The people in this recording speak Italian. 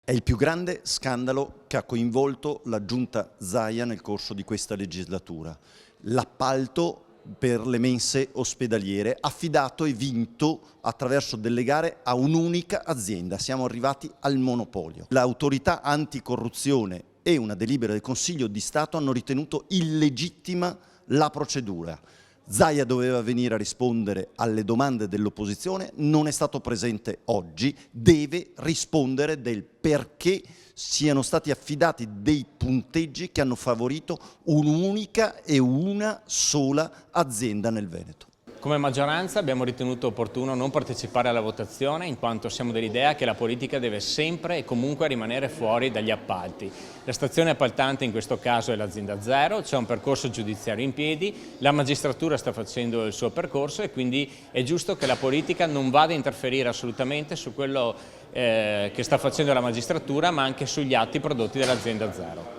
È il più grande scandalo che ha coinvolto la giunta Zaia nel corso di questa legislatura. L'appalto per le mense ospedaliere, affidato e vinto attraverso delle gare a un'unica azienda. Siamo arrivati al monopolio. L'autorità anticorruzione e una delibera del Consiglio di Stato hanno ritenuto illegittima la procedura. Zaia doveva venire a rispondere alle domande dell'opposizione, non è stato presente oggi, deve rispondere del perché siano stati affidati dei punteggi che hanno favorito un'unica e una sola azienda nel Veneto. Come maggioranza abbiamo ritenuto opportuno non partecipare alla votazione in quanto siamo dell'idea che la politica deve sempre e comunque rimanere fuori dagli appalti. La stazione appaltante in questo caso è l'azienda Zero, c'è un percorso giudiziario in piedi, la magistratura sta facendo il suo percorso e quindi è giusto che la politica non vada a interferire assolutamente su quello che sta facendo la magistratura ma anche sugli atti prodotti dall'azienda Zero.